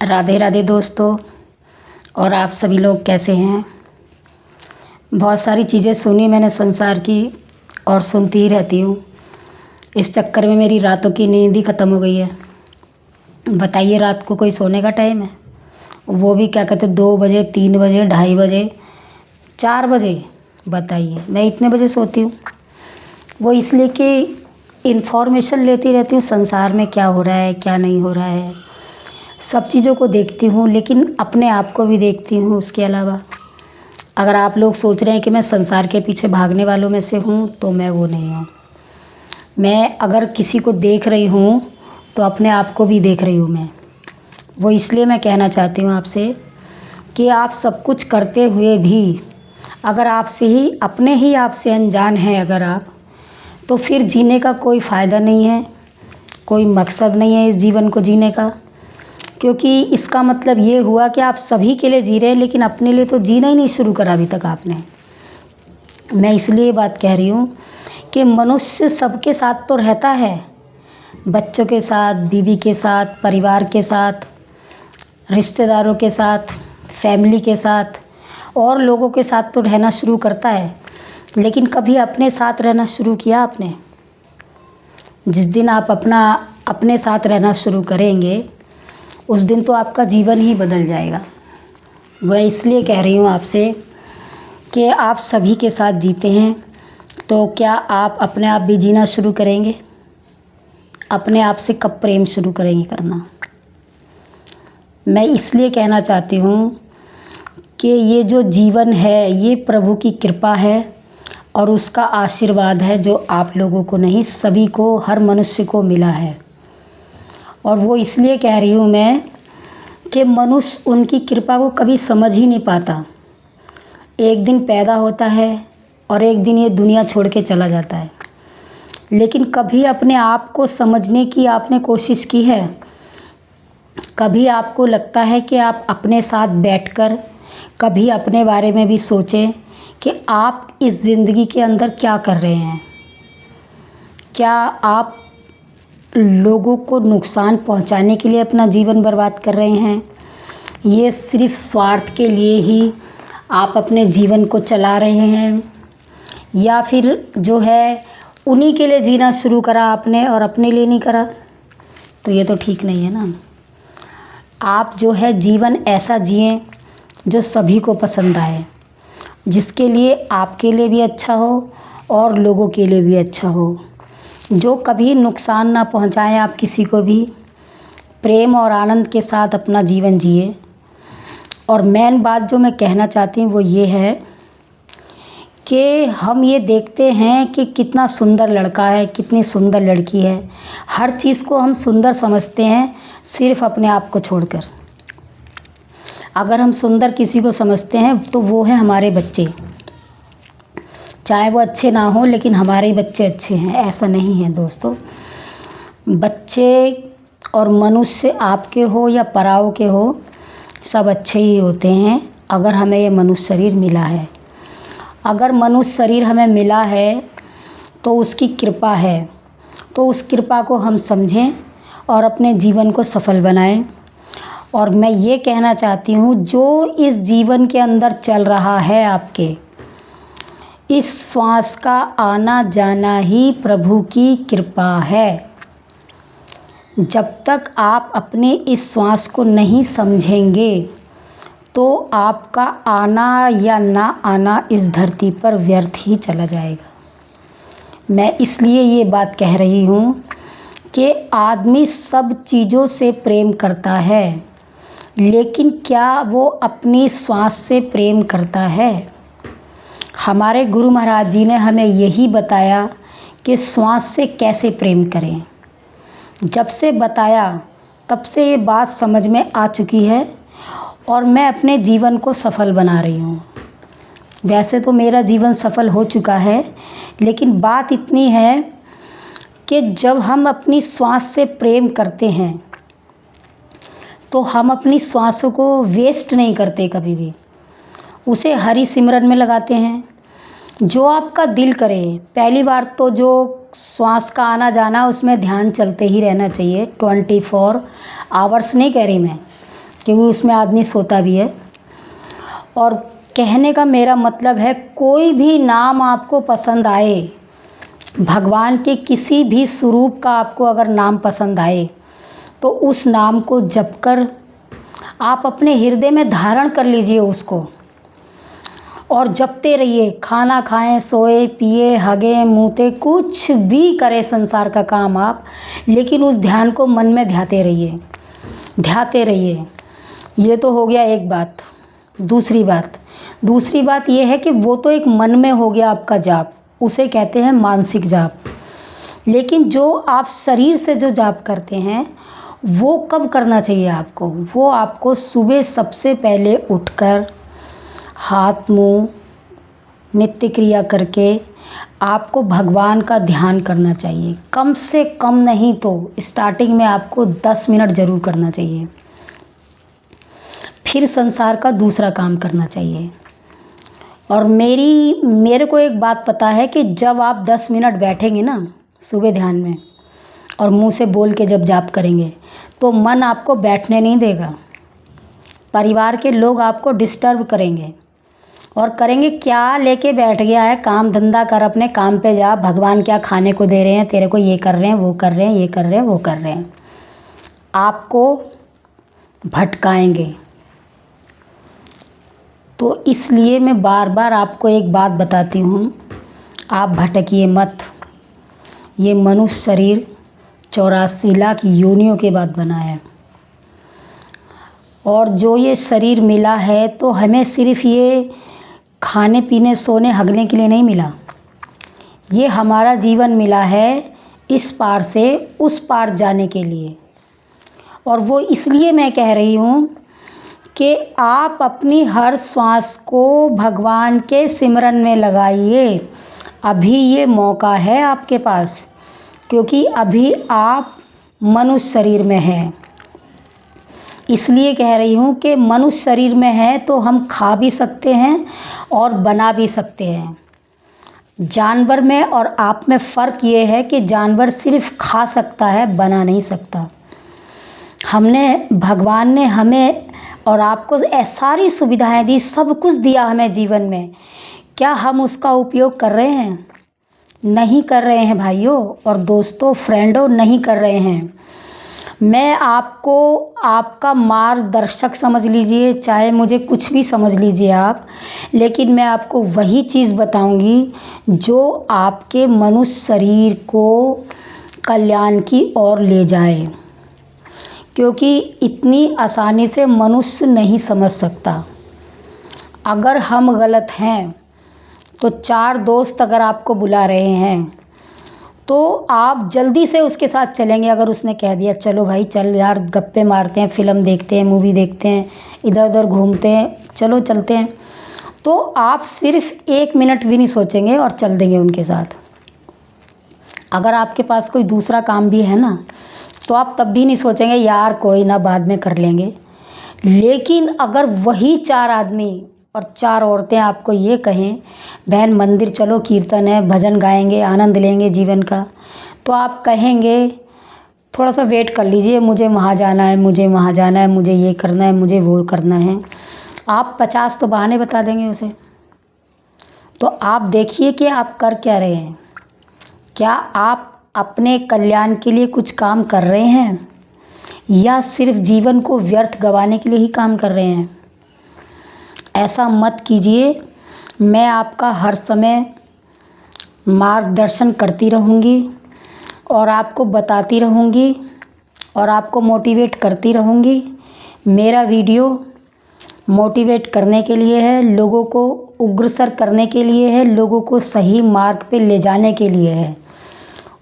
राधे राधे दोस्तों। और आप सभी लोग कैसे हैं? बहुत सारी चीज़ें सुनी मैंने संसार की और सुनती ही रहती हूँ। इस चक्कर में मेरी रातों की नींद ही ख़त्म हो गई है। बताइए, रात को कोई सोने का टाइम है? वो भी क्या कहते 2 बजे, 3 बजे, 2:30 बजे, 4 बजे। बताइए, मैं इतने बजे सोती हूँ। वो इसलिए कि इन्फॉर्मेशन लेती रहती हूँ संसार में क्या हो रहा है, क्या नहीं हो रहा है। सब चीज़ों को देखती हूँ, लेकिन अपने आप को भी देखती हूँ। उसके अलावा अगर आप लोग सोच रहे हैं कि मैं संसार के पीछे भागने वालों में से हूँ, तो मैं वो नहीं हूँ। मैं अगर किसी को देख रही हूँ तो अपने आप को भी देख रही हूँ मैं। वो इसलिए मैं कहना चाहती हूँ आपसे कि आप सब कुछ करते हुए भी अगर आपसे ही अपने ही आप से अनजान हैं अगर आप, तो फिर जीने का कोई फ़ायदा नहीं है, कोई मकसद नहीं है इस जीवन को जीने का। क्योंकि इसका मतलब ये हुआ कि आप सभी के लिए जी रहे हैं, लेकिन अपने लिए तो जीना ही नहीं शुरू करा अभी तक आपने। मैं इसलिए ये बात कह रही हूँ कि मनुष्य सबके साथ तो रहता है, बच्चों के साथ, बीवी के साथ, परिवार के साथ, रिश्तेदारों के साथ, फैमिली के साथ और लोगों के साथ तो रहना शुरू करता है, लेकिन कभी अपने साथ रहना शुरू किया आपने? जिस दिन आप अपने साथ रहना शुरू करेंगे, उस दिन तो आपका जीवन ही बदल जाएगा। मैं इसलिए कह रही हूँ आपसे कि आप सभी के साथ जीते हैं, तो क्या आप अपने आप भी जीना शुरू करेंगे? अपने आप से कब प्रेम शुरू करेंगे करना? मैं इसलिए कहना चाहती हूँ कि ये जो जीवन है ये प्रभु की कृपा है और उसका आशीर्वाद है, जो आप लोगों को नहीं, सभी को, हर मनुष्य को मिला है। और वो इसलिए कह रही हूँ मैं कि मनुष्य उनकी कृपा को कभी समझ ही नहीं पाता। एक दिन पैदा होता है और एक दिन ये दुनिया छोड़ के चला जाता है, लेकिन कभी अपने आप को समझने की आपने कोशिश की है? कभी आपको लगता है कि आप अपने साथ बैठकर कभी अपने बारे में भी सोचें कि आप इस ज़िंदगी के अंदर क्या कर रहे हैं? क्या आप लोगों को नुकसान पहुंचाने के लिए अपना जीवन बर्बाद कर रहे हैं? ये सिर्फ स्वार्थ के लिए ही आप अपने जीवन को चला रहे हैं, या फिर जो है उन्हीं के लिए जीना शुरू करा आपने और अपने लिए नहीं करा? तो ये तो ठीक नहीं है ना। आप जो है जीवन ऐसा जिएं जो सभी को पसंद आए, जिसके लिए आपके लिए भी अच्छा हो और लोगों के लिए भी अच्छा हो, जो कभी नुकसान ना पहुंचाएं आप किसी को भी। प्रेम और आनंद के साथ अपना जीवन जिए। और मेन बात जो मैं कहना चाहती हूँ वो ये है कि हम ये देखते हैं कि कितना सुंदर लड़का है, कितनी सुंदर लड़की है। हर चीज़ को हम सुंदर समझते हैं, सिर्फ अपने आप को छोड़कर। अगर हम सुंदर किसी को समझते हैं तो वो है हमारे बच्चे, चाहे वो अच्छे ना हो, लेकिन हमारे ही बच्चे अच्छे हैं, ऐसा नहीं है दोस्तों। बच्चे और मनुष्य आपके हो या पराओं के हो, सब अच्छे ही होते हैं अगर हमें ये मनुष्य शरीर मिला है। अगर मनुष्य शरीर हमें मिला है तो उसकी कृपा है, तो उस कृपा को हम समझें और अपने जीवन को सफल बनाएं। और मैं ये कहना चाहती हूँ, जो इस जीवन के अंदर चल रहा है आपके, इस श्वास का आना जाना ही प्रभु की कृपा है। जब तक आप अपने इस श्वास को नहीं समझेंगे तो आपका आना या ना आना इस धरती पर व्यर्थ ही चला जाएगा। मैं इसलिए ये बात कह रही हूँ कि आदमी सब चीज़ों से प्रेम करता है, लेकिन क्या वो अपनी श्वास से प्रेम करता है? हमारे गुरु महाराज जी ने हमें यही बताया कि श्वास से कैसे प्रेम करें। जब से बताया तब से ये बात समझ में आ चुकी है और मैं अपने जीवन को सफल बना रही हूँ। वैसे तो मेरा जीवन सफल हो चुका है, लेकिन बात इतनी है कि जब हम अपनी श्वास से प्रेम करते हैं तो हम अपनी श्वासों को वेस्ट नहीं करते कभी भी, उसे हरि सिमरन में लगाते हैं। जो आपका दिल करे। पहली बार तो जो श्वास का आना जाना उसमें ध्यान चलते ही रहना चाहिए, 24 आवर्स नहीं कह रही मैं, क्योंकि उसमें आदमी सोता भी है। और कहने का मेरा मतलब है, कोई भी नाम आपको पसंद आए, भगवान के किसी भी स्वरूप का आपको अगर नाम पसंद आए, तो उस नाम को जप कर आप अपने हृदय में धारण कर लीजिए उसको, और जपते रहिए। खाना खाएं, सोए, पिए, हगे, मूते, कुछ भी करें संसार का काम आप, लेकिन उस ध्यान को मन में ध्याते रहिए, ध्याते रहिए। ये तो हो गया एक बात। दूसरी बात ये है कि वो तो एक मन में हो गया आपका जाप, उसे कहते हैं मानसिक जाप। लेकिन जो आप शरीर से जो जाप करते हैं, वो कब करना चाहिए आपको? वो आपको सुबह सबसे पहले उठकर हाथ मुंह नित्य क्रिया करके आपको भगवान का ध्यान करना चाहिए। कम से कम नहीं तो स्टार्टिंग में आपको 10 मिनट ज़रूर करना चाहिए। फिर संसार का दूसरा काम करना चाहिए। और मेरे को एक बात पता है कि जब आप 10 मिनट बैठेंगे ना सुबह ध्यान में, और मुंह से बोल के जब जाप करेंगे, तो मन आपको बैठने नहीं देगा। परिवार के लोग आपको डिस्टर्ब करेंगे और करेंगे, क्या लेके बैठ गया है, काम धंधा कर, अपने काम पे जा, भगवान क्या खाने को दे रहे हैं तेरे को, ये कर रहे हैं, वो कर रहे हैं, ये कर रहे हैं, वो कर रहे हैं। आपको भटकाएंगे। तो इसलिए मैं बार बार आपको एक बात बताती हूँ, आप भटकिए मत। ये मनुष्य शरीर 84 लाख योनियों के बाद बना है, और जो ये शरीर मिला है तो हमें सिर्फ ये खाने पीने सोने हगने के लिए नहीं मिला। ये हमारा जीवन मिला है इस पार से उस पार जाने के लिए। और वो इसलिए मैं कह रही हूँ कि आप अपनी हर श्वास को भगवान के सिमरन में लगाइए। अभी ये मौका है आपके पास, क्योंकि अभी आप मनुष्य शरीर में हैं। इसलिए कह रही हूँ कि मनुष्य शरीर में है तो हम खा भी सकते हैं और बना भी सकते हैं। जानवर में और आप में फ़र्क ये है कि जानवर सिर्फ खा सकता है, बना नहीं सकता। भगवान ने हमें और आपको सारी सुविधाएं दी, सब कुछ दिया हमें जीवन में। क्या हम उसका उपयोग कर रहे हैं? नहीं कर रहे हैं भाइयों और दोस्तों, फ्रेंडों, नहीं कर रहे हैं। मैं आपको आपका मार्गदर्शक समझ लीजिए, चाहे मुझे कुछ भी समझ लीजिए आप, लेकिन मैं आपको वही चीज़ बताऊंगी जो आपके मनुष्य शरीर को कल्याण की ओर ले जाए। क्योंकि इतनी आसानी से मनुष्य नहीं समझ सकता। अगर हम गलत हैं तो 4 दोस्त अगर आपको बुला रहे हैं तो आप जल्दी से उसके साथ चलेंगे। अगर उसने कह दिया चलो भाई चल यार, गप्पे मारते हैं, फ़िल्म देखते हैं, मूवी देखते हैं, इधर उधर घूमते हैं, चलो चलते हैं, तो आप सिर्फ 1 मिनट भी नहीं सोचेंगे और चल देंगे उनके साथ। अगर आपके पास कोई दूसरा काम भी है ना, तो आप तब भी नहीं सोचेंगे यार कोई ना, बाद में कर लेंगे। लेकिन अगर वही 4 आदमी और 4 औरतें आपको ये कहें बहन मंदिर चलो, कीर्तन है, भजन गाएंगे, आनंद लेंगे जीवन का, तो आप कहेंगे थोड़ा सा वेट कर लीजिए, मुझे वहाँ जाना है, मुझे वहाँ जाना है, मुझे ये करना है, मुझे वो करना है। आप 50 तो बहाने बता देंगे उसे। तो आप देखिए कि आप कर क्या रहे हैं। क्या आप अपने कल्याण के लिए कुछ काम कर रहे हैं, या सिर्फ जीवन को व्यर्थ गंवाने के लिए ही काम कर रहे हैं? ऐसा मत कीजिए। मैं आपका हर समय मार्गदर्शन करती रहूँगी और आपको बताती रहूँगी और आपको मोटिवेट करती रहूँगी। मेरा वीडियो मोटिवेट करने के लिए है, लोगों को अग्रसर करने के लिए है, लोगों को सही मार्ग पे ले जाने के लिए है।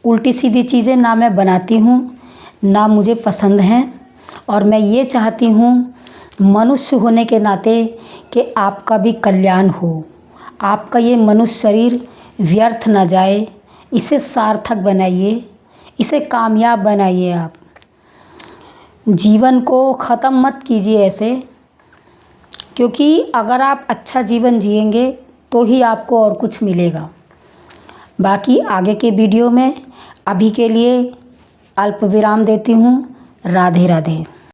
उल्टी सीधी चीज़ें ना मैं बनाती हूँ, ना मुझे पसंद हैं। और मैं ये चाहती हूँ मनुष्य होने के नाते कि आपका भी कल्याण हो, आपका ये मनुष्य शरीर व्यर्थ ना जाए। इसे सार्थक बनाइए, इसे कामयाब बनाइए। आप जीवन को ख़त्म मत कीजिए ऐसे, क्योंकि अगर आप अच्छा जीवन जिएंगे तो ही आपको और कुछ मिलेगा। बाकी आगे के वीडियो में अभी के लिए अल्प विराम देती हूँ। राधे राधे।